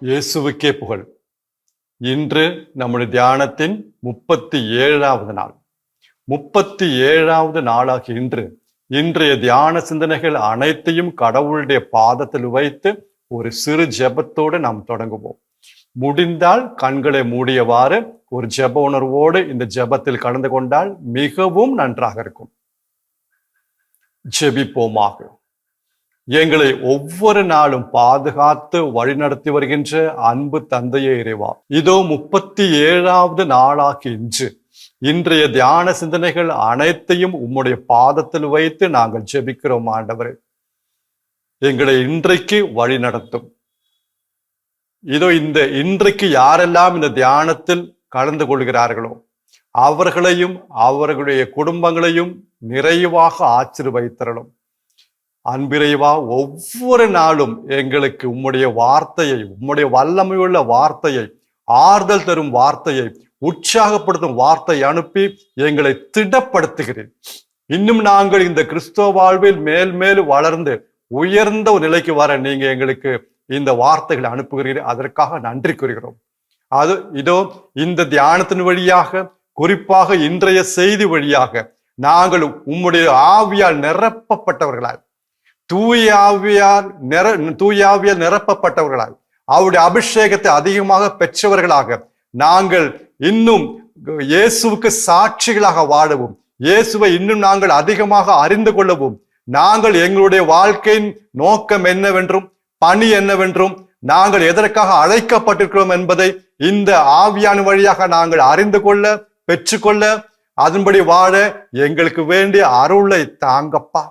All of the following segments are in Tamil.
இயேசுவுக்கே புகழ். இன்று நம்முடைய தியானத்தின் 37வது நாள். 37வது நாளாகிய இன்றைய தியான சிந்தனைகள் அனைத்தையும் கடவுளுடைய பாதத்தில் வைத்து ஒரு சிறு ஜெபத்தோடு நாம் தொடங்குவோம். முடிந்தால் கண்களை மூடியவாறு ஒரு ஜெப உணர்வோடு இந்த ஜெபத்தில் கலந்து கொண்டால் மிகவும் நன்றாக இருக்கும். ஜெபிப்போமாக. எங்களை ஒவ்வொரு நாளும் பாதுகாத்து வழிநடத்தி வருகின்ற அன்பு தந்தையே இறைவா, இதோ 37வது நாளாகி இன்றைய தியான சிந்தனைகள் அனைத்தையும் உம்முடைய பாதத்தில் வைத்து நாங்கள் ஜெபிக்கிறோம். ஆண்டவரே, எங்களை இன்றைக்கு வழி நடத்தும். இதோ இன்றைக்கு யாரெல்லாம் இந்த தியானத்தில் கலந்து கொள்கிறார்களோ அவர்களையும் அவர்களுடைய குடும்பங்களையும் நிறைவாக ஆசீர்வதித்தருளும். அன்பிறைவா, ஒவ்வொரு நாளும் எங்களுக்கு உம்முடைய வார்த்தையை, உம்முடைய வல்லமையுள்ள வார்த்தையை, ஆறுதல் தரும் வார்த்தையை, உற்சாகப்படுத்தும் வார்த்தையை அனுப்பி எங்களை திடப்படுத்துகிறேன். இன்னும் நாங்கள் இந்த கிறிஸ்தவ வாழ்வில் மேல் மேலும் வளர்ந்து உயர்ந்த ஒரு நிலைக்கு வர நீங்க எங்களுக்கு இந்த வார்த்தைகளை அனுப்புகிறீர்கள். அதற்காக நன்றி கூறுகிறோம். இதோ இந்த தியானத்தின் வழியாக, குறிப்பாக இன்றைய செய்தி வழியாக நாங்கள் உம்முடைய ஆவியால் நிரப்பப்பட்டவர்களாய், தூய ஆவியால் நிரப்பப்பட்டவர்களாய், அவருடைய அபிஷேகத்தை அதிகமாக பெற்றவர்களாக நாங்கள் இன்னும் இயேசுவுக்கு சாட்சிகளாக வாழவும், இயேசுவை இன்னும் நாங்கள் அதிகமாக அறிந்து கொள்ளவும், நாங்கள் எங்களுடைய வாழ்க்கையின் நோக்கம் என்னவென்றும் பணி என்னவென்றும் நாங்கள் எதற்காக அழைக்கப்பட்டிருக்கிறோம் என்பதை இந்த ஆவியான வழியாக நாங்கள் அறிந்து கொள்ள, பெற்றுக்கொள்ள, அதன்படி வாழ எங்களுக்கு வேண்டிய அருளை தாங்கப்பா.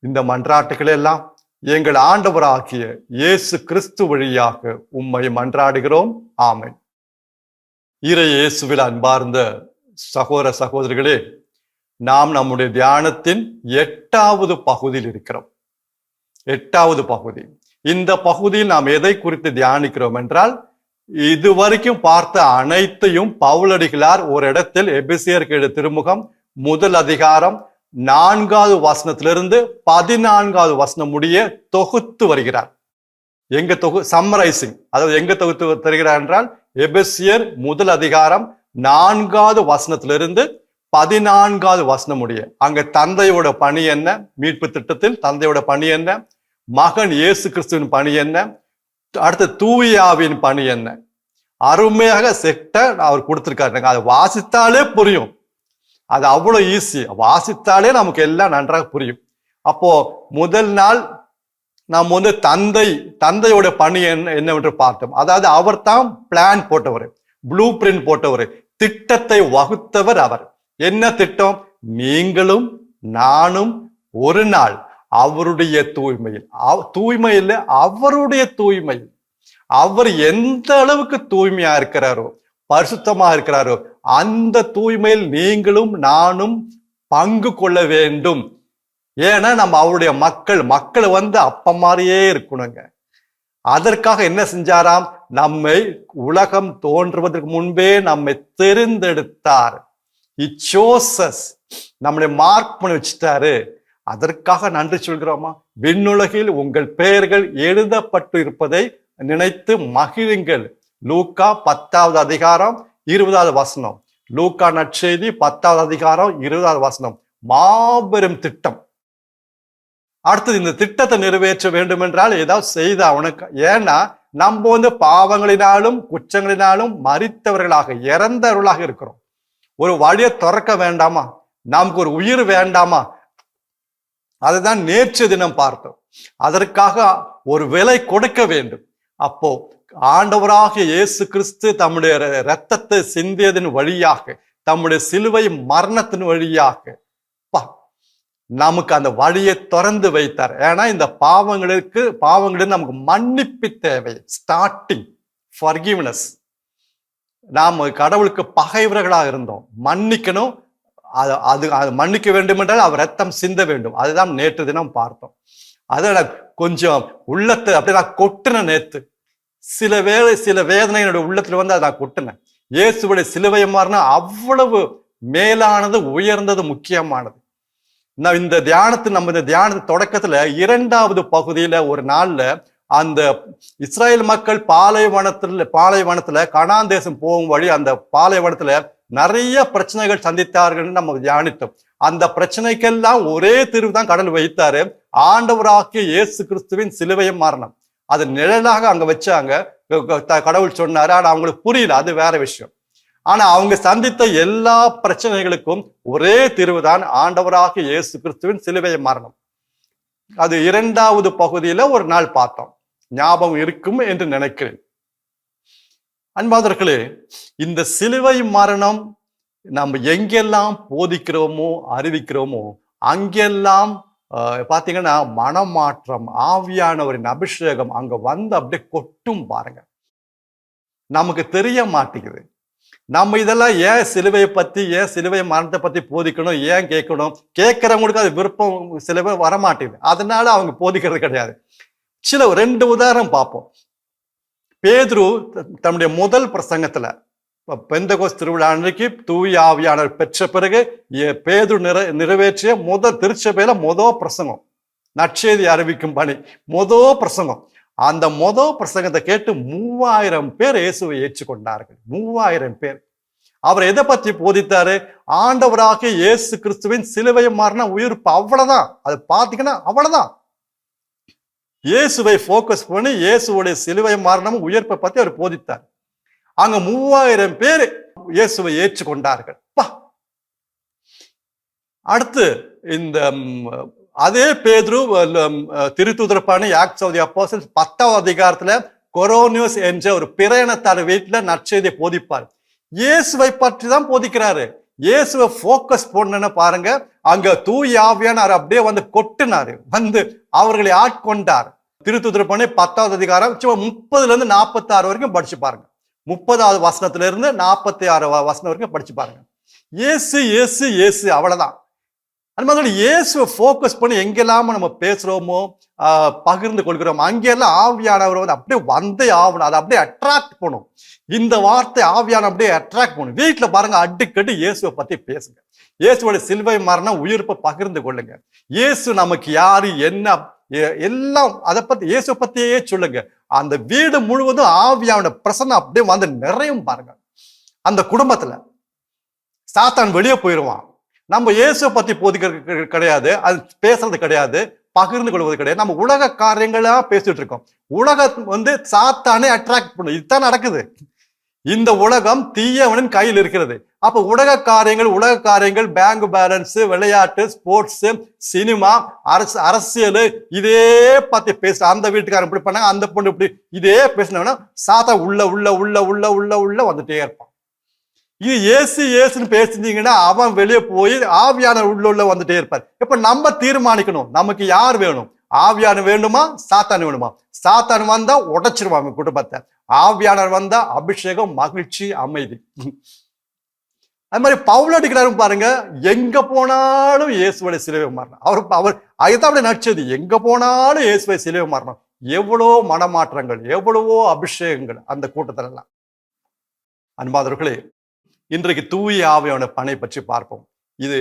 இந்த மன்றாட்டுகள் எல்லாம் எங்கள் ஆண்டவராகிய இயேசு கிறிஸ்து வழியாக உம்மை மன்றாடுகிறோம். ஆமென். இறை இயேசுவில் அன்பார்ந்த சகோதர சகோதரிகளே, நாம் நம்முடைய தியானத்தின் 8வது பகுதியில் இருக்கிறோம். 8வது பகுதி. இந்த பகுதியில் நாம் எதை குறித்து தியானிக்கிறோம் என்றால், இதுவரைக்கும் பார்த்த அனைத்தையும் பவுலடிகளார் ஒரு இடத்தில் எபேசியருக்கு எழுதிய திருமுகம் 1 அதிகாரம் 4வது வசனத்திலிருந்து 14வது வசனம் முடிய தொகுத்து வருகிறார். சம்மரைசிங், அதாவது எங்க தொகுத்து தருகிறார் என்றால், எபேசியர் 1 அதிகாரம் 4வது வசனத்திலிருந்து 14வது வசனம் முடிய. அங்க தந்தையோட பணி என்ன, மீட்பு திட்டத்தில் தந்தையோட பணி என்ன, மகன் இயேசு கிறிஸ்துவின் பணி என்ன, அடுத்த தூயாவின் பணி என்ன, அருமையாக அவர் கொடுத்திருக்காரு. அதை வாசித்தாலே புரியும். அது அவ்வளவு ஈஸி. வாசித்தாலே நமக்கு எல்லாம் நன்றாக புரியும். அப்போ முதல் நாள் நாம் தந்தையோட பணி என்னவென்று பார்த்தோம். அதாவது அவர் தான் பிளான் போட்டவர், ப்ளூ பிரிண்ட் போட்டவர், திட்டத்தை வகுத்தவர் அவர். என்ன திட்டம்? நீங்களும் நானும் ஒரு நாள் அவருடைய தூய்மையில் அவருடைய தூய்மையில் அவர் எந்த அளவுக்கு தூய்மையா இருக்கிறாரோ, பரிசுத்தமா இருக்கிறாரோ, அந்த தூய்மையில் நீங்களும் நானும் பங்கு கொள்ள வேண்டும். ஏன்னா நம்ம அவருடைய மக்கள் அப்ப மாதிரியே இருக்கணுங்க. அதற்காக என்ன செஞ்சாராம்? நம்மை உலகம் தோன்றுவதற்கு முன்பே நம்மை தெரிந்தெடுத்தார். நம்மளை மார்க் பண்ணி வச்சுட்டாரு. அதற்காக நன்றி சொல்கிறோமா? விண்ணுலகில் உங்கள் பெயர்கள் எழுதப்பட்டு இருப்பதை நினைத்து மகிழுங்கள். லூக்கா 10வது அதிகாரம் 20வது வசனம். லூக்கா நற்செய்தி 10வது அதிகாரம் 20வது வசனம். மாபெரும் திட்டம். அடுத்தது, இந்த திட்டத்தை நிறைவேற்ற வேண்டும் என்றால் ஏதாவது செய்த அவனுக்கு. ஏன்னா நம்ம பாவங்களினாலும் குற்றங்களினாலும் மரித்தவர்களாக, இறந்தவர்களாக இருக்கிறோம். ஒரு வழியை திறக்க வேண்டாமா? நமக்கு ஒரு உயிர் வேண்டாமா? அதுதான் நேற்று தினம் பார்த்தோம். அதற்காக ஒரு விலை கொடுக்க வேண்டும். அப்போ ஆண்டவராகிய இயேசு கிறிஸ்து தம்முடைய இரத்தத்தை சிந்தியதன் வழியாக, தம்முடைய சிலுவை மரணத்தின் வழியாக நமக்கு அந்த வழியை திறந்து வைத்தார். ஏன்னா இந்த பாவங்களுக்கு நமக்கு மன்னிப்பு தேவை. Starting forgiveness. நாம் கடவுளுக்கு பகைவர்களாக இருந்தோம், மன்னிக்கணும். அது மன்னிக்க வேண்டும் என்றால் அவர் ரத்தம் சிந்த வேண்டும். அதுதான் நேற்று தினம் பார்த்தோம். அதோட கொஞ்சம் உள்ளத்தை அப்படியே நான் கொட்டின நேத்து. சில வேதனை என்னுடைய உள்ளத்துல வந்து அதை நான் கொட்டினேன். இயேசுவுடைய சிலுவை மாறினா அவ்வளவு மேலானது, உயர்ந்தது, முக்கியமானது. நான் இந்த தியானத்து தொடக்கத்துல 2வது பகுதியில ஒரு நாள்ல அந்த இஸ்ரேல் மக்கள் பாலைவனத்துல கனான் தேசம் போகும் வழி, அந்த பாலைவனத்துல நிறைய பிரச்சனைகள் சந்தித்தார்கள் நம்ம தியானித்தோம். அந்த பிரச்சனைக்கெல்லாம் ஒரே தீர்வு தான் கடவுள் வைத்தாரு. ஆண்டவராகிய இயேசு கிறிஸ்துவின் சிலுவை மரணம். அது நிழலாக அங்க வச்சாங்க. கடவுள் சொன்னாரு. ஆனா அவங்களுக்கு புரியல, அது வேற விஷயம். ஆனா அவங்க சந்தித்த எல்லா பிரச்சனைகளுக்கும் ஒரே தீர்வு தான் ஆண்டவராகிய இயேசு கிறிஸ்துவின் சிலுவை மரணம். அது 2வது பகுதியில ஒரு நாள் பார்த்தோம். ஞாபகம் இருக்கும் என்று நினைக்கிறேன். அன்பாதர்களே, இந்த சிலுவை மரணம் நம்ம எங்கெல்லாம் போதிக்கிறோமோ, அறிவிக்கிறோமோ, அங்கெல்லாம் பாத்தீங்கன்னா மனமாற்றம், ஆவியானவரின் அபிஷேகம் அங்க வந்து அப்படியே கொட்டும் பாருங்க. நமக்கு தெரிய மாட்டேங்குது. நம்ம இதெல்லாம் ஏன் சிலுவையை பத்தி, ஏன் சிலுவை மரணத்தை பத்தி போதிக்கணும், ஏன் கேட்கணும்? கேட்கிறவங்களுக்கு அது விருப்பம் சிலுவை வரமாட்டேங்குது. அதனால அவங்க போதிக்கிறது கிடையாது. 2 உதாரணம் பார்ப்போம். பேதுரு தன்னுடைய முதல் பிரசங்கத்துல, பெந்தகோஸ்து திருவிழா அன்றைக்கு தூய ஆவியானவர் பெற்ற பிறகு பேதுரு நிறைவேற்றிய திருச்சபையில பிரசங்கம், நற்செய்தி அறிவிக்கும் பணி, பிரசங்கம். அந்த பிரசங்கத்தை கேட்டு 3000 பேர் இயேசுவை ஏற்றுக்கொண்டார்கள். 3000 பேர். அவர் எதை பற்றி போதித்தாரு? ஆண்டவராகிய இயேசு கிறிஸ்துவின் சிலுவை மாறின உயிர்ப்பு. அவ்வளவுதான். அது பாத்தீங்கன்னா அவ்வளவுதான். இயேசுவை போக்கஸ் பண்ணி இயேசுடைய சிலுவை மரணமும் உயிர்ப்பை பத்தி அவர் போதித்தார். அங்க 3000 பேர் இயேசுவை ஏற்றுக்கொண்டார்கள். அடுத்து இந்த அதே பேதுரு திருத்தூதர் பணி ஆக்ட்ஸ் ஆஃப் தி அப்போஸ்டல்ஸ் 10வது அதிகாரத்துல கொரோனியோஸ் என்ற ஒரு பிரேனத்தார் வீட்டுல நற்செய்தியை போதிப்பார். இயேசுவை பற்றி தான் போதிக்கிறாரு. இயேசுவை போக்கஸ் பண்ணன பாருங்க. அங்க தூய ஆவியானவர் அப்படியே வந்து கொட்டினாரு, வந்து அவர்களை ஆட்கொண்டார். திருத்தூதர் பணி 10வது அதிகாரம் 30ல இருந்து 46 வரைக்கும் படிச்சு பாருங்க. 30வது வசனத்துல இருந்து 46 வசனம் வரைக்கும் படிச்சு பாருங்க. இயேசு இயேசு இயேசு, அவ்வளவுதான். அது மாதிரி இயேசுவை போக்கஸ் பண்ணி எங்கெல்லாம நம்ம பேசுறோமோ, பகிர்ந்து கொள்கிறோம், அங்கெல்லாம் ஆவியானவர் வந்து அப்படியே வந்தே ஆகணும். அதை அப்படியே அட்ராக்ட் பண்ணும். இந்த வார்த்தை ஆவியான அப்படியே அட்ராக்ட் பண்ணும். வீட்டுல பாருங்க, அடிக்கடி இயேசுவை பத்தி பேசுங்க. இயேசுவோட சிலுவை மரணம் உயிர்ப்பை பகிர்ந்து கொள்ளுங்க. இயேசு நமக்கு யாரு, என்ன, எல்லாம் அதை பத்தி, இயேசுவை பத்தியே சொல்லுங்க. அந்த வீடு முழுவதும் ஆவியான பிரசன்னம் அப்படியே வந்து நிறையும் பாருங்க. அந்த குடும்பத்துல சாத்தான் வெளியே போயிடுவான். நம்ம இயேசுவை பத்தி போதிக்கிறது கிடையாது, அது பேசுறது கிடையாது, பகிர்ந்து கொள்வது கிடையாது. நம்ம உலக காரியங்களா பேசிட்டு இருக்கோம். உலகம் வந்து சாத்தானே அட்ராக்ட் பண்ணும். இதுதான் நடக்குது. இந்த உலகம் தீயவனின் கையில் இருக்கிறது. அப்ப உலக காரியங்கள், பேங்க் பேலன்ஸ், விளையாட்டு, ஸ்போர்ட்ஸ், சினிமா, அரசியல், இதே பத்தி பேச, அந்த வீட்டுக்காரன் இப்படி பண்ணாங்க, அந்த பொண்ணு இப்படி, இதே பேசினோம்னா சாத்தா உள்ள உள்ள உள்ள உள்ள உள்ள உள்ள வந்துட்டே இருப்பான். இது ஏசு ஏசுன்னு பேசிட்டீங்கன்னா அவன் வெளியே போய் ஆவியான உள்ள வந்துட்டே இருப்பார். இப்ப நம்ம தீர்மானிக்கணும், நமக்கு யார் வேணும்? ஆவியான வேண்டுமா, சாத்தான் வேணுமா? சாத்தான் வந்தா உடைச்சிருவாங்க குடும்பத்தை. ஆவியானவர் வந்தா அபிஷேகம், மகிழ்ச்சி, அமைதி. அது மாதிரி பவுல் அடிக்கிறாரு பாருங்க. எங்க போனாலும் இயேசுவை சிலுவை மாறணும். அவர் அதுதான் அப்படி நடிச்சது. எங்க போனாலும் இயேசுவை சிலுவை மாறணும். எவ்வளவோ மனமாற்றங்கள், எவ்வளவோ அபிஷேகங்கள் அந்த கூட்டத்துல எல்லாம். அன்பாதவர்களே, இன்றைக்கு தூய ஆவியான பணி பற்றி பார்ப்போம். இது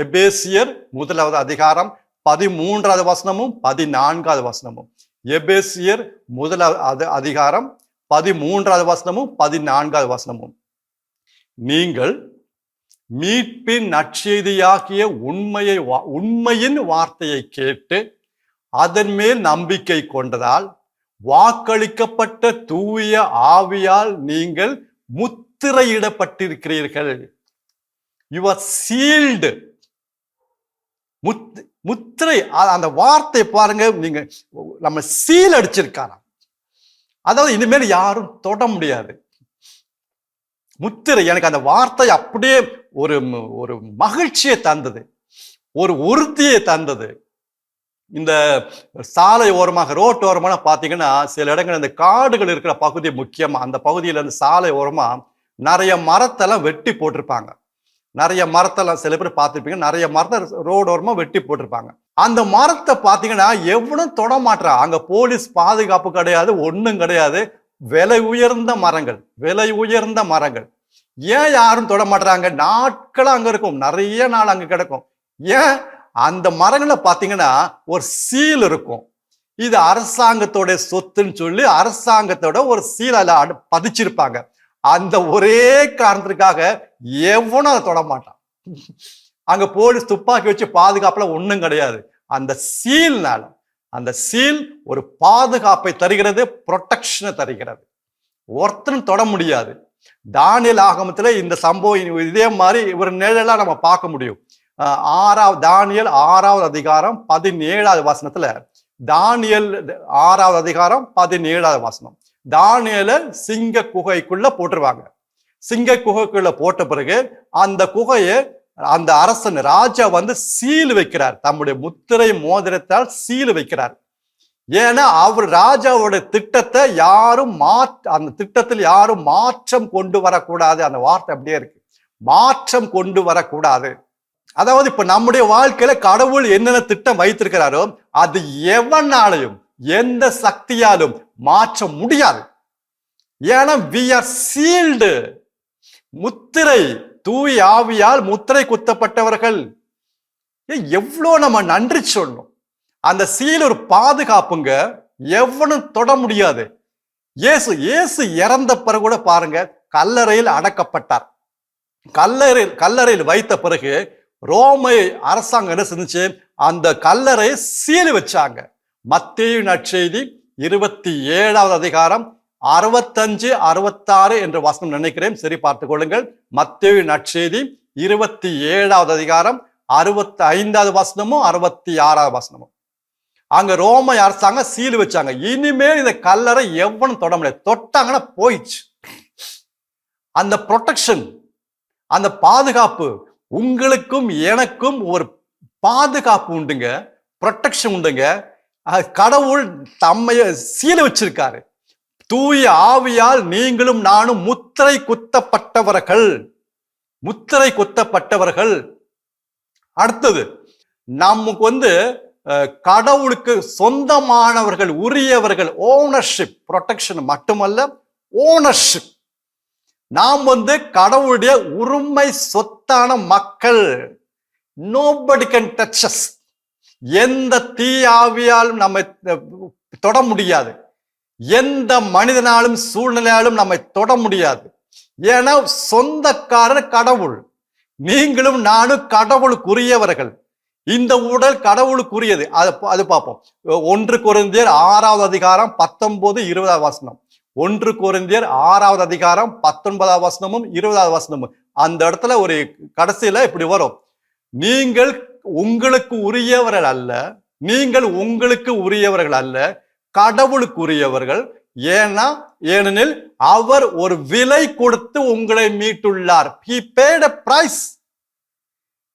எபேசியர் 1வது அதிகாரம் 13வது வசனமும் 14வது வசனமும். எபேசியர் 1வது அதிகாரம் 13வது வசனமும் 14வது வசனமும். நீங்கள் மீட்பின் நற்செய்தியாகிய உண்மையின் வார்த்தையை கேட்டு அதன் மேல் நம்பிக்கை கொண்டதால் வாக்களிக்கப்பட்ட தூய ஆவியால் நீங்கள் முத்திரையிடப்பட்டிருக்கிறீர்கள். You are sealed. முத்திரை, அந்த வார்த்தை பாருங்க. நீங்க நம்ம சீல் அடிச்சிருக்காராம். அதாவது இனிமேல் யாரும் தொட முடியாது. முத்திரை. எனக்கு அந்த வார்த்தை அப்படியே ஒரு மகிழ்ச்சியை தந்தது. ஒரு உறுதியை தந்தது. இந்த சாலை ஓரமாக ரோட்டு ஓரமான பாத்தீங்கன்னா சில இடங்கள் இந்த காடுகள் இருக்கிற பகுதி முக்கியமா அந்த பகுதியில இருந்து சாலை ஓரமா நிறைய மரத்தெல்லாம் வெட்டி போட்டிருப்பாங்க. நிறைய மரத்தெல்லாம் சில பேர் பார்த்துருப்பீங்க, நிறைய மரத்தை ரோடு ஓரமா வெட்டி போட்டிருப்பாங்க. அந்த மரத்தை பாத்தீங்கன்னா எவனும் தொட மாட்டான். அங்க போலீஸ் பாதுகாப்பு கிடையாது, ஒண்ணும் கிடையாது. விலை உயர்ந்த மரங்கள், விலை உயர்ந்த மரங்கள். ஏன் யாரும் தொட மாட்டாங்க? நாட்களும் அங்க இருக்கும், நிறைய நாள் அங்க கிடக்கும். ஏன்? அந்த மரங்களை பாத்தீங்கன்னா ஒரு சீல் இருக்கும். இது அரசாங்கத்தோட சொத்துன்னு சொல்லி அரசாங்கத்தோட ஒரு சீல் அதில் பதிச்சிருப்பாங்க. அந்த ஒரே காரணத்துக்காக எவனும் அதை தொட மாட்டான். அங்க போலீஸ் துப்பாக்கி வச்சு பாதுகாப்புல ஒண்ணும் கிடையாது. அந்த சீல்னால, அந்த சீல் ஒரு பாதுகாப்பை தருகிறது, ப்ரொடெக்ஷனை தருகிறது. ஒருத்தரும் தொட முடியாது. தானியேல் ஆகமத்துல இந்த சம்பவம் இதே மாதிரி ஒரு நிழலா நம்ம பார்க்க முடியும். தானியேல் 6வது அதிகாரம் 17வது வசனத்துல, தானியேல் 6வது அதிகாரம் 17வது வசனம், தானியேல சிங்க குகைக்குள்ள போட்டுருவாங்க. சிங்க குகைக்குள்ள போட்ட பிறகு அந்த குகையை அந்த அரசன் ராஜா வந்து சீல் வைக்கிறார். தம்முடைய முத்திரை மோதிரத்தால் சீல் வைக்கிறார். ஏன்னா அவர் ராஜாவோட திட்டத்தை யாரும் அந்த திட்டத்தில் யாரும் மாற்றம் கொண்டு வரக்கூடாது. அந்த வார்த்தை அப்படியே இருக்கு, மாற்றம் கொண்டு வரக்கூடாது. அதாவது இப்ப நம்முடைய வாழ்க்கையில கடவுள் என்னென்ன திட்டம் வைத்திருக்கிறாரோ அது எவனாலையும் எந்த சக்தியாலும் மாற்ற முடியாது. ஏன்னா we are sealed. முத்திரை, தூய் ஆவியால் முத்திரை குத்தப்பட்டவர்கள். எவ்வளோ நம்ம நன்றி சொல்லணும். அந்த சீல் ஒரு பாதுகாப்புங்க, எவனும் தொட முடியாது. இயேசு இறந்த பிறகு கூட பாருங்க, கல்லறையில் அடக்கப்பட்டார். கல்லறையில் வைத்த பிறகு ரோமை அரசாங்கம் என்ன செஞ்சுச்சு? அந்த கல்லறை சீல் வச்சாங்க. மத்தேயு நற்செய்தி 27வது அதிகாரம் 65, 66 என்ற வசனம் நினைக்கிறேன், சரி பார்த்துக் கொள்ளுங்கள். மத்தேயு நற்செய்தி 27வது அதிகாரம் 65வது வசனமும் 66வது வசனமும். அங்க ரோமை அரசாங்கம் சீல் வச்சாங்க. இனிமேல் இந்த கல்லறை எவனும் தொட முடியாது. தொட்டாங்கன்னா போயிடுச்சு. அந்த ப்ரொடெக்ஷன், அந்த பாதுகாப்பு, உங்களுக்கும் எனக்கும் ஒரு பாதுகாப்பு உண்டுங்க, ப்ரொடெக்ஷன் உண்டுங்க. கடவுள் தம்மைய சீல வச்சிருக்காரு. தூய ஆவியால் நீங்களும் நானும் முத்திரை குத்தப்பட்டவர்கள், முத்திரை குத்தப்பட்டவர்கள். அடுத்தது நமக்கு வந்து கடவுளுக்கு சொந்தமானவர்கள், உரியவர்கள். ஓனர்ஷிப், ப்ரொடெக்ஷன் மட்டுமல்ல, ஓனர்ஷிப். நாம் வந்து கடவுளுடைய உரிமை சொத்தான மக்கள். Nobody can touch us. எந்த தீயாவியாலும் நம்மை தொட முடியாது. எந்த மனிதனாலும் சூழ்நிலையாலும் நம்மை தொட முடியாது. ஏன்னா சொந்தக்காரர் கடவுள். நீங்களும் நானும் கடவுளுக்குரியவர்கள். இந்த உடல் கடவுளுக்குரியது. அது பார்ப்போம். 1 கொரிந்தியர் 6வது அதிகாரம் 19, 20வது வசனம். 1 கொரிந்தியர் 6வது அதிகாரம் 19வது வசனமும் 20வது வசனமும். அந்த இடத்துல ஒரு கடைசியில இப்படி வரும், நீங்கள் உங்களுக்கு உரியவர்கள் அல்ல, நீங்கள் உங்களுக்கு உரியவர்கள் அல்ல, கடவுளுக்கு உரியவர்கள். ஏனெனில் அவர் ஒரு விலை கொடுத்து உங்களை மீட்டுள்ளார். He paid a price.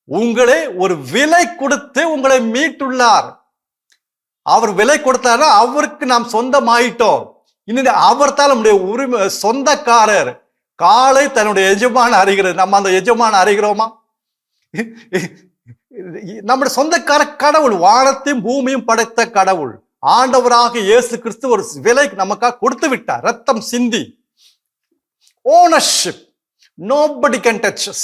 உங்களை ஒரு விலை கொடுத்து உங்களை மீட்டுள்ளார். அவர் விலை கொடுத்தாரா அவருக்கு நாம் சொந்தமாயிட்டோம். இன்னும் அவர் தான் நம்முடைய உரிமை சொந்தக்காரர். காலை தன்னுடைய எஜமான அறிகிறது. நம்ம அந்த எஜமான அறிகிறோமா? நம்முடைய சொந்தக்கார கடவுள், வானத்தையும் பூமியும் படைத்த கடவுள், ஆண்டவராக இயேசு கிறிஸ்து ஒரு விலை நமக்காக கொடுத்து விட்டார், ரத்தம் சிந்தி. Ownership. Nobody can touch us.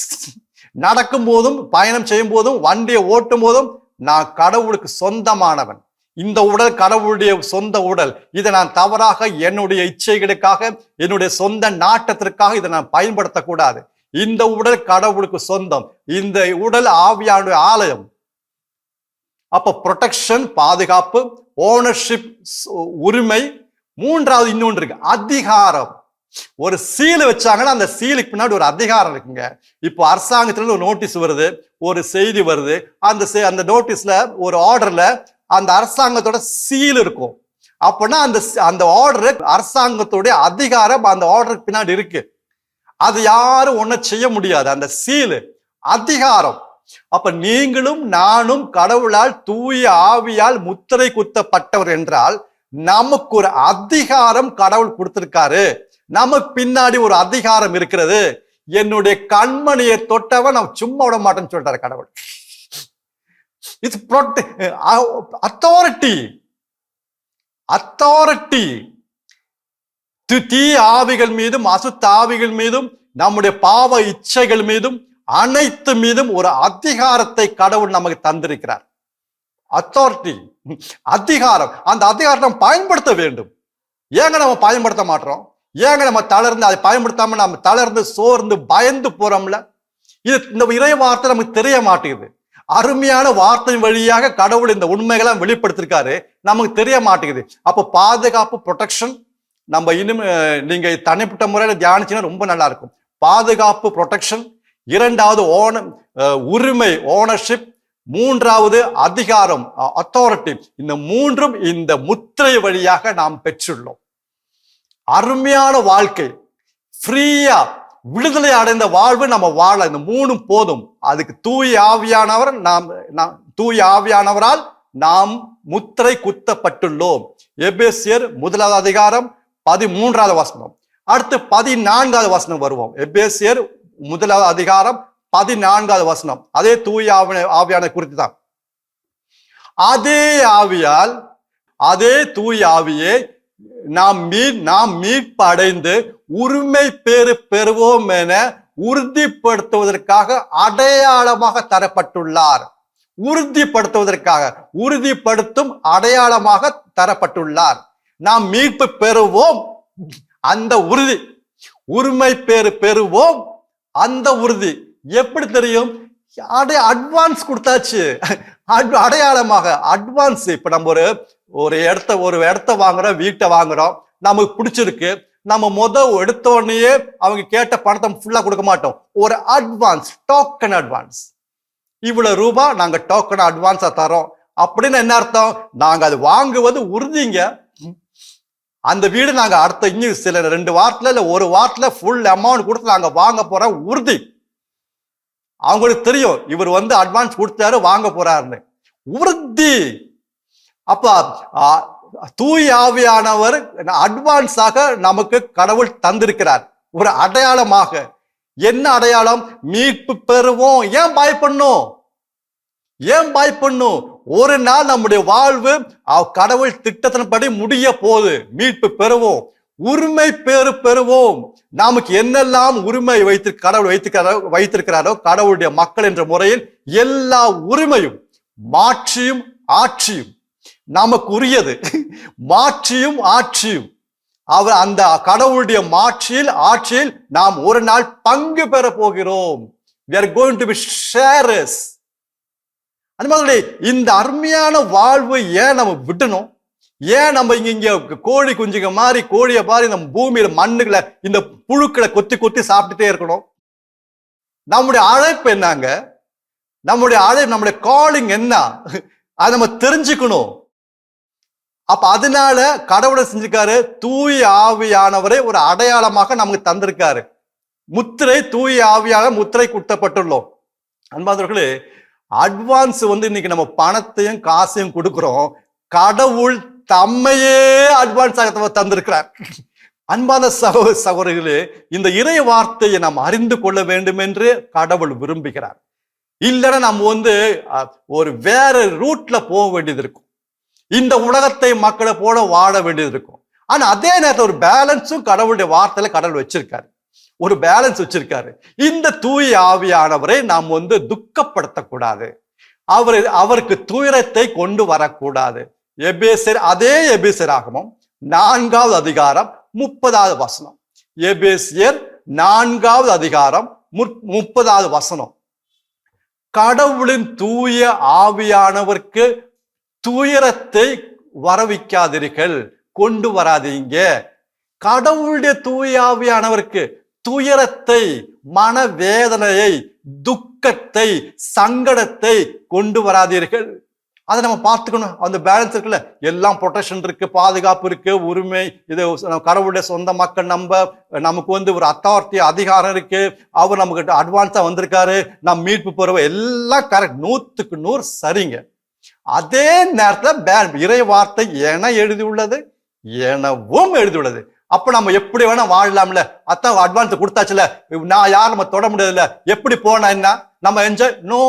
நடக்கும் போதும், பயணம் செய்யும் போதும், வண்டியை ஓட்டும் போதும் நான் கடவுளுக்கு சொந்தமானவன். இந்த உடல் கடவுளுடைய சொந்த உடல். இதை நான் தவறாக என்னுடைய இச்சைகளுக்காக, என்னுடைய சொந்த நாட்டத்திற்காக இதை நான் பயன்படுத்தக்கூடாது. இந்த உடல் கடவுளுக்கு சொந்தம். இந்த உடல் ஆவியானுடைய ஆலயம். அப்ப ப்ரொடெக்ஷன், பாதுகாப்பு, ஓனர்ஷிப், உரிமை. மூன்றாவது இன்னொன்று இருக்கு, அதிகாரம். ஒரு சீல் வச்சாங்கன்னா அந்த சீலுக்கு பின்னாடி ஒரு அதிகாரம் இருக்குங்க. இப்போ அரசாங்கத்துல ஒரு நோட்டீஸ் வருது, ஒரு செய்தி வருது. அந்த நோட்டீஸ்ல, ஒரு ஆர்டர்ல அந்த அரசாங்கத்தோட சீல் இருக்கும். அப்படின்னா அந்த ஆர்டர், அரசாங்கத்துடைய அதிகாரம் அந்த ஆர்டருக்கு பின்னாடி இருக்கு. அது யாரும் ஒன்னும் செய்ய முடியாது. அந்த சீல் அதிகாரம். அப்ப நீங்களும் நானும் கடவுளால் தூய ஆவியால் முத்திரை குத்தப்பட்டவர் என்றால் நமக்கு ஒரு அதிகாரம் கடவுள் கொடுத்திருக்காரு. நமக்கு பின்னாடி ஒரு அதிகாரம் இருக்கிறது. என்னுடைய கண்மணியை தொட்டவன் நான் சும்மா விட மாட்டேன்னு சொல்லிட்டாரு கடவுள். It's authority. அத்தாரிட்டி தீ ஆவிகள் மீதும் அசுத்த ஆவிகள் மீதும் நம்முடைய பாவ இச்சைகள் மீதும் அனைத்து மீதும் ஒரு அதிகாரத்தை கடவுள் நமக்கு தந்திருக்கிறார். அத்தாரிட்டி, அதிகாரம். அந்த அதிகாரத்தை நம்ம பயன்படுத்த வேண்டும். ஏங்க நம்ம பயன்படுத்த மாட்டோம்? ஏங்க நம்ம தளர்ந்து அதை பயன்படுத்தாம நம்ம தளர்ந்து சோர்ந்து பயந்து போறோம்ல? இது இந்த இறை வார்த்தை நமக்கு தெரிய மாட்டேங்குது. அருமையான வார்த்தை வழியாக கடவுள் இந்த உண்மைகளை வெளிப்படுத்திருக்காரு, நமக்கு தெரிய மாட்டேங்குது. அப்போ பாதுகாப்பு, ப்ரொடெக்ஷன் நம்ம இன்னும் நீங்க தனிப்பட்ட முறையில தியானிச்சீங்கன்னா ரொம்ப நல்லா இருக்கும். பாதுகாப்பு, ப்ரொடெக்ஷன். இரண்டாவது உரிமை, ஓனர்ஷிப். மூன்றாவது அதிகாரம், அத்தாரிட்டி. இந்த மூன்றும் இந்த முத்திரை வழியாக நாம் பெற்றுள்ளோம். அருமையான வாழ்க்கை, ஃப்ரீயா விடுதலை அடைந்த வாழ்வு நம்ம வாழ இந்த மூணும் போதும். அதுக்கு தூய ஆவியானவர் தூய ஆவியானவரால் நாம் முத்திரை குத்தப்பட்டுள்ளோம். எபேசியர் 1 அதிகாரம் 13வது வசனம். அடுத்து 14வது வசனம் வருவோம். எபேசியர் 1 அதிகாரம் 14வது வசனம். அதே தூய ஆவியான குறித்து தான். அதே ஆவியால், அதே தூய ஆவியே நாம் மீட்பு அடைந்து உரிமை பேறு பெறுவோம் என உறுதிப்படுத்துவதற்காக அடையாளமாக தரப்பட்டுள்ளார். உறுதிப்படுத்தும் அடையாளமாக தரப்பட்டுள்ளார். நாம் மீட்பு பெறுவோம், அந்த உறுதி. உரிமை பேறு பெறுவோம், அந்த உறுதி. எப்படி தெரியும்? அட்வான்ஸ் கொடுத்தாச்சு. அடையாளமாக அட்வான்ஸ். இப்ப நம்ம ஒரு இடத்த வாங்குறோம், வீட்டை வாங்குறோம், நமக்கு பிடிச்சிருக்கு. நம்ம எடுத்த உடனே அவங்க கேட்ட பணத்தை ஃபுல்லா கொடுக்க மாட்டோம். ஒரு அட்வான்ஸ், டோக்கன் அட்வான்ஸ். இவ்வளவு ரூபாய் நாங்க டோக்கன் அட்வான்ஸா தரோம் அப்படின்னு என்ன அர்த்தம்? நாங்க அது வாங்குவது உறுதிங்க. அந்த வீடு நாங்க அடுத்த இன்னும் சில 2 வாரத்துல இல்ல 1 வாரத்துல ஃபுல் அமௌண்ட் கொடுத்து நாங்க வாங்க போறோம், உறுதி. அவங்களுக்கு தெரியும் இவர் அட்வான்ஸ் கொடுத்தாரு, வாங்க போறாருன்னு. உறுதி. அப்ப தூய ஆவியானவர் அட்வான்ஸாக நமக்கு கடவுள் தந்திருக்கிறார், ஒரு அடையாளமாக. என்ன அடையாளம்? மீட்பு பெறுவோம். ஏன் பயப்படணும்? ஒரு நாள் நம்முடைய வாழ்வு கடவுள் திட்டத்தின்படி முடிய போது. மீட்பு பெறுவோம், உரிமை பேறு பெறுவோம். நமக்கு என்னெல்லாம் உரிமை கடவுள் வைத்திருக்கிறாரோ கடவுளுடைய மக்கள் என்ற முறையில் எல்லா உரிமையும், மாட்சியும் ஆட்சியும் நமக்கு உரியது. மாட்சியும் ஆட்சியும் அவர் அந்த கடவுளுடைய ஆட்சியில் நாம் ஒரு நாள் பங்கு பெற போகிறோம். We are going to be sharers. அன்பர்களே, இந்த அருமையான வாழ்வு ஏன் நம்ம விடணும்? ஏன் நம்ம இங்க கோழி குஞ்சுங்க மாதிரி, கோழியை மாதிரி நம்ம பூமியில மண்ணுகளை, இந்த புழுக்களை கொத்தி சாப்பிட்டுட்டே இருக்கணும்? நம்முடைய அழைப்பு என்னங்க? நம்முடைய காலிங் என்ன? அதை நம்ம தெரிஞ்சுக்கணும். அப்ப அதனால கடவுளை செஞ்சிருக்காரு, தூய ஆவியானவரை ஒரு அடையாளமாக நமக்கு தந்திருக்காரு. முத்திரை, தூய ஆவியாக முத்திரை குத்தப்பட்டுள்ளோம். அன்பாதவர்களே, அட்வான்ஸ் இன்னைக்கு நம்ம பணத்தையும் காசையும் கொடுக்கிறோம். கடவுள் தம்மையே அட்வான்ஸாக தந்திருக்கிறார். அன்பான சகோதரர்களே, இந்த இறை வார்த்தையை நாம் அறிந்து கொள்ள வேண்டும் என்று கடவுள் விரும்புகிறார். இல்லைன்னா நம்ம ஒரு வேற ரூட்ல போக வேண்டியது இருக்கும். இந்த உலகத்தை மக்களை போல வாழ வேண்டியது இருக்கும். ஆனா அதே நேரத்தில் ஒரு பேலன்ஸும் கடவுளுடைய வார்த்தையில கடவுள் வச்சிருக்காரு, ஒரு பேலன்ஸ் வச்சிருக்காரு. இந்த தூய ஆவியானவரை நாம் துக்கப்படுத்தக்கூடாது, அவருக்கு துயரத்தை கொண்டு வரக்கூடாது. அதே எபேசியராகமம் 4வது அதிகாரம் 30வது வசனம். எபேசியர் 4வது அதிகாரம் 30வது வசனம். கடவுளின் தூய ஆவியானவருக்கு துயரத்தை வரவிக்காதீர்கள், கொண்டு வராதீங்க. கடவுளுடைய தூய ஆவியானவருக்கு துயரத்தை, மனவேதனையை, துக்கத்தை, சங்கடத்தை கொண்டு வராதீர்கள். அதை நம்ம பார்த்துக்கணும். அந்த பேலன்ஸ் இருக்குல்ல, எல்லாம் ப்ரொடெக்ஷன் இருக்கு, பாதுகாப்பு இருக்கு, உரிமை, இது கடவுளுடைய சொந்த மக்கள், நமக்கு ஒரு அத்தாரிட்டி அதிகாரம் இருக்கு, அவர் நமக்கு அட்வான்ஸா வந்திருக்காரு, நம்ம மீட்பு பெறுவோம், எல்லாம் கரெக்ட், 100க்கு 100 சரிங்க. அதே நேரத்துல இறை வார்த்தை என எழுதி உள்ளது, எனவும் எழுதி உள்ளது. அப்ப நம்ம எப்படி வேணா வாழலாம்ல, அத்தான் அட்வான்ஸ் கொடுத்தாச்சுல, நான் யாரும் நம்ம தொட முடியாதுல்ல, எப்படி போனா என்ன, நம்ம என்ஜாய் நோ,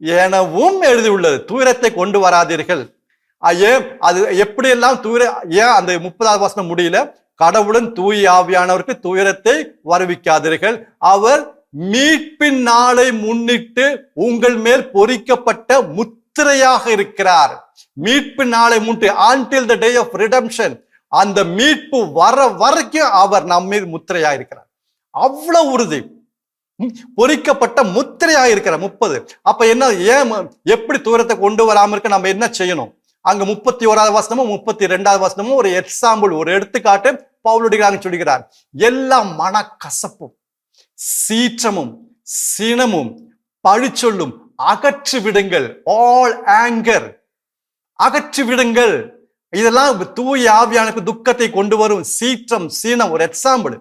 எனவும் எழுதி உள்ளது. துயரத்தை கொண்டு வராதீர்கள். ஏன் அது எப்படியெல்லாம் ஏன் அந்த 30வது வசனம் முடியல, கடவுளின் தூய ஆவியானவருக்கு துயரத்தை வருவிக்காதீர்கள், அவர் மீட்பின் நாளை முன்னிட்டு உங்கள் மேல் பொறிக்கப்பட்ட முத்திரையாக இருக்கிறார். மீட்பு நாளை முன்னிட்டு, until the day of redemption, அந்த மீட்பு வர வரைக்கும் அவர் நம்ம மீது முத்திரையா இருக்கிறார். அவ்வளவு உறுதி, பொறிக்கப்பட்ட முத்திரையா இருக்கிற 30. அப்ப என்ன, ஏன் எப்படி தூரத்தை கொண்டு வராம இருக்க, நம்ம என்ன செய்யணும்? அங்க 31வது வசனமும் 32வது வசனமும் ஒரு எக்ஸாம்பிள், ஒரு எடுத்துக்காட்டு பவுலுடைய சொல்கிறார். எல்லா மனக்கசப்பும் சீற்றமும் சினமும் பழிச்சொல்லும் அகற்றி விடுங்கள். ஆல் ஆங்கர் அகற்றி விடுங்கள். இதெல்லாம் தூய ஆவியானுக்கு துக்கத்தை கொண்டு வரும். சீற்றம் சீனம் ஒரு எக்ஸாம்பிள்.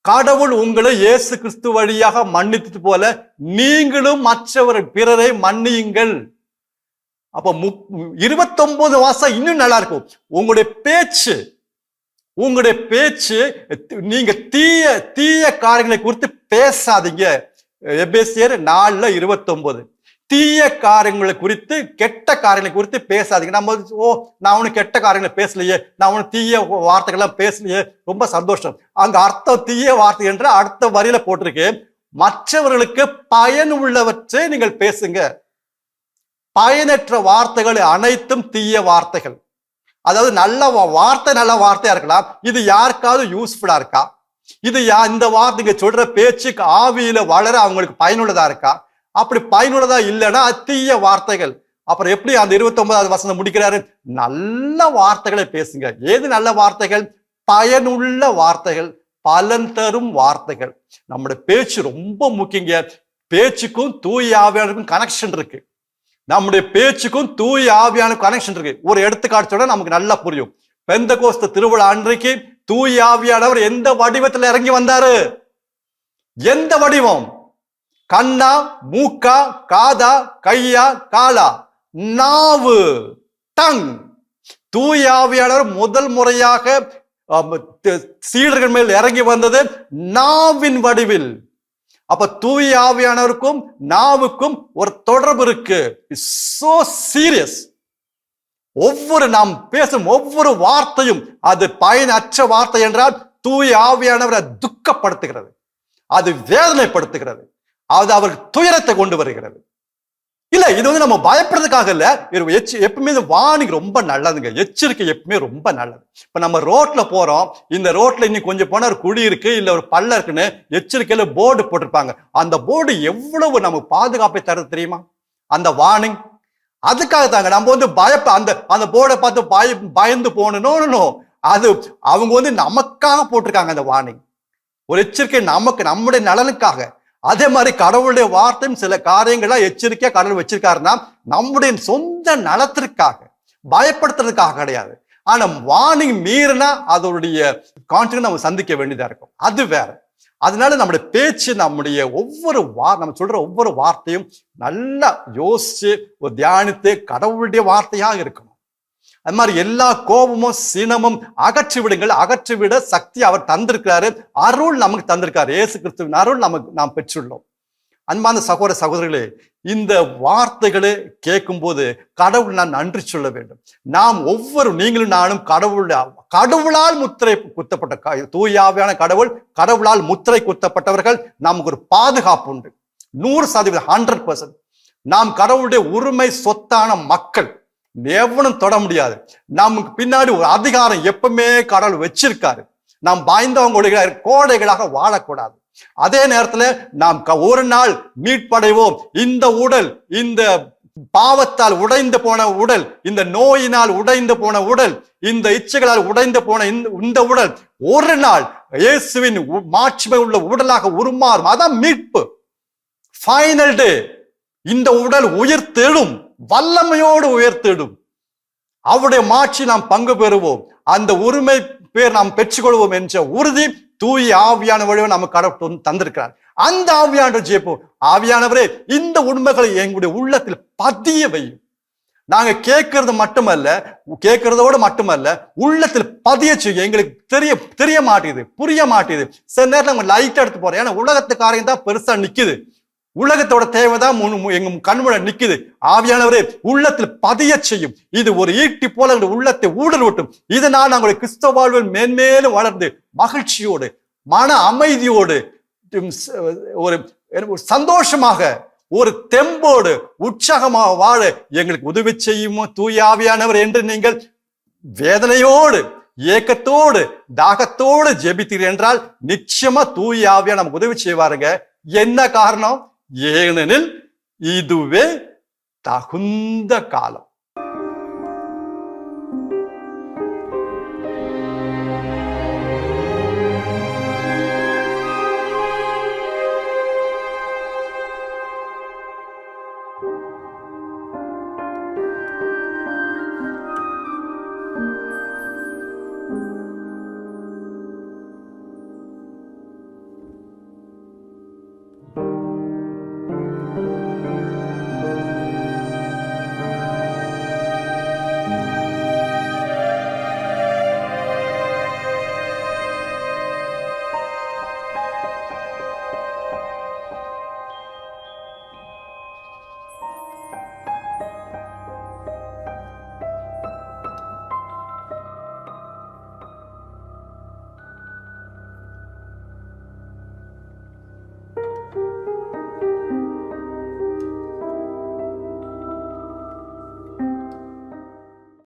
கடவுள் உங்களை இயேசு கிறிஸ்து வழியாக மன்னித்தது போல நீங்களும் மற்றவர் பிறரை மன்னியுங்கள். அப்ப 29 வாசம் இன்னும் நல்லா இருக்கும். உங்களுடைய பேச்சு நீங்க தீய காரியங்களை குறித்து பேசாதீங்க. எபேசியர் 4:29. தீய காரியங்களை குறித்து, கெட்ட காரியங்களை குறித்து பேசாதீங்க. நம்ம நான் ஒன்னும் கெட்ட காரியங்களை பேசலையே, நான் ஒன்னும் தீய வார்த்தைகள்லாம் பேசலையே, ரொம்ப சந்தோஷம். அங்க அர்த்தம் தீய வார்த்தை என்ற அடுத்த வரியில போட்டிருக்கு, மற்றவர்களுக்கு பயன் உள்ளவற்றை நீங்கள் பேசுங்க. பயனற்ற வார்த்தைகள் அனைத்தும் தீய வார்த்தைகள். அதாவது நல்ல வார்த்தையா இருக்கலாம், இது யாருக்காவது யூஸ்ஃபுல்லா இருக்கா, இது இந்த வார்த்தைங்க சொல்ற பேச்சுக்கு ஆவியில வளர அவங்களுக்கு பயனுள்ளதா இருக்கா? அப்படி பயனுள்ளதா இல்லைன்னா தீய வார்த்தைகள். அப்புறம் எப்படி அந்த 29வது வசனம் முடிக்கிறாரு? நல்ல வார்த்தைகளை பேசுங்க. ஏது நல்ல வார்த்தைகள்? பயனுள்ள வார்த்தைகள், பலன் தரும் வார்த்தைகள். நம்முடைய பேச்சு ரொம்ப முக்கியங்க. பேச்சுக்கும் தூய ஆவியானுக்கும் கனெக்ஷன் இருக்கு. நம்முடைய பேச்சுக்கும் தூய ஆவியானுக்கும் கனெக்ஷன் இருக்கு. ஒரு எடுத்துக்காட்டு சொல்ல நமக்கு நல்லா புரியும். பெந்தகோஸ்து திருவிழா அன்றைக்கு தூய ஆவியானவர் எந்த வடிவத்துல இறங்கி வந்தாரு? எந்த வடிவம்? கண்ணா, மூக்கா, காதா, கையா, காலா, நாவு, டங். தூய ஆவியானவர் முதல் முறையாக சீடர்கள் மேல் இறங்கி வந்தது நாவின் வடிவில். அப்ப தூய ஆவியானவருக்கும் நாவுக்கும் ஒரு தொடர்பு இருக்கு. So serious. நாம் பேசும் ஒவ்வொரு வார்த்தையும் அது பயனற்ற வார்த்தை என்றால் தூய ஆவியானவரை துக்கப்படுத்துகிறது, அது வேதனைப்படுத்துகிறது, அது அவருக்கு துயரத்தை கொண்டு வருகிறது. இல்ல, இது நம்ம பயப்படுறதுக்காக இல்ல. எப்பவுமே வார்னிங் ரொம்ப நல்லதுங்க. எச்சரிக்கை எப்பவுமே ரொம்ப நல்லது. இப்ப நம்ம ரோட்ல போறோம், இந்த ரோட்ல இன்னும் கொஞ்சம் போனா ஒரு குழி இருக்கு, இல்ல ஒரு பள்ளம் இருக்குன்னு எச்சரிக்கையில போர்டு போட்டிருப்பாங்க. அந்த போர்டு எவ்வளவு நமக்கு பாதுகாப்பை தருது தெரியுமா? அந்த வார்னிங் அதுக்காக தாங்க. நம்ம அந்த போர்டை பார்த்து பயந்து போகணும். அது அவங்க நமக்காக போட்டிருக்காங்க அந்த வார்னிங். ஒரு எச்சரிக்கை நம்முடைய நலனுக்காக. அதே மாதிரி கடவுளுடைய வார்த்தையும் சில காரியங்களா எச்சரிக்கையா கடவுள் வச்சிருக்காருன்னா நம்முடைய சொந்த நலத்திற்காக, பயப்படுத்துறதுக்காக கிடையாது. ஆனா வார்னிங் மீறினா அதோடைய கான்சிக்வன்ஸ் நம்ம சந்திக்க வேண்டியதா இருக்கும். அது வேற. அதனால நம்முடைய பேச்சு, நம்முடைய நம்ம சொல்ற ஒவ்வொரு வார்த்தையும் நல்லா யோசிச்சு ஒரு தியானித்து கடவுளுடைய வார்த்தையாக இருக்கணும். அது மாதிரி எல்லா கோபமும் சினமும் அகற்றி விடுங்கள். அகற்றிவிட சக்தி அவர் தந்திருக்கிறாரு. அருள் நமக்கு தந்திருக்காரு. இயேசு கிறிஸ்துவின் அருள் நாம் பெற்றுள்ளோம். அன்பான சகோதர சகோதரிகளே, இந்த வார்த்தைகளை கேட்கும் போது கடவுள் நான் நன்றி சொல்ல வேண்டும். நாம் நீங்களும் நானும் கடவுளால் முத்திரை குத்தப்பட்ட தூயாவியான கடவுளால் முத்திரை குத்தப்பட்டவர்கள். நமக்கு ஒரு பாதுகாப்பு உண்டு. 100%, 100%. நாம் கடவுளுடைய உரிமை சொத்தான மக்கள். எவனும் தொட முடியாது. நமக்கு பின்னாடி ஒரு அதிகாரம் எப்பவுமே கடவுள் வச்சிருக்காரு. நாம் பயந்தவங்களுடைய கோடைகளாக வாழக்கூடாது. அதே நேரத்துல நாம் ஒரு நாள் மீட்படைவோம். இந்த உடல், இந்த பாவத்தால் உடைந்து போன உடல், இந்த நோயினால் உடைந்து போன உடல், இந்த இச்சைகளால் உடைந்து போன இந்த உடல் ஒரு நாள் இயேசுவின் மாட்சிமை உள்ள உடலாக உருமாறும். அதான் மீட்பு. ஃபைனல் டே. இந்த உடல் உயிர்த்தெழும், வல்லமையோடு உயிர்த்தெழும். அவருடைய மாட்சி நாம் பங்கு பெறுவோம், அந்த உரிமை பேர் நாம் பெற்றுக்கொள்வோம் என்ற உறுதி தூய ஆவியான வழியை நமக்கு கடவுள் தந்திருக்கிறார். அந்த ஆவியானவர் ஜெபிப்போம். ஆவியானவரே, இந்த உண்மைகளை எங்களுடைய உள்ளத்தில் பதிய வையும். நாங்க கேட்கறதோடு மட்டுமல்ல, உள்ளத்தில் பதிய செய்ய எங்களுக்கு தெரிய மாட்டேது, புரிய மாட்டேது. சில நேரத்தில் நம்ம லைட் எடுத்து போறோம், ஏன்னா உலகத்து காரியம் தான் பெருசா நிக்குது, உலகத்தோட தேவைதான் எங்க கண்முட நிக்குது. ஆவியானவரே, உள்ளத்தில் பதிய செய்யும். இது ஒரு ஈட்டி போல உள்ளத்தை ஊடுருவட்டும். இதனால் நாங்களுடைய கிறிஸ்தவ வாழ்வில் மேன்மேலும் வளர்ந்து மகிழ்ச்சியோடு, மன அமைதியோடு, ஒரு சந்தோஷமாக, ஒரு தெம்போடு, உற்சாகமாக வாழ எங்களுக்கு உதவி செய்யுமோ தூய ஆவியானவர் என்று நீங்கள் வேதனையோடு, ஏக்கத்தோடு, தாகத்தோடு ஜெபித்தீர்கள் என்றால் நிச்சயமா தூய ஆவியா நமக்கு உதவி செய்வாருங்க. என்ன காரணம்? ஏனெனில் இதுவே தகுந்த காலம்.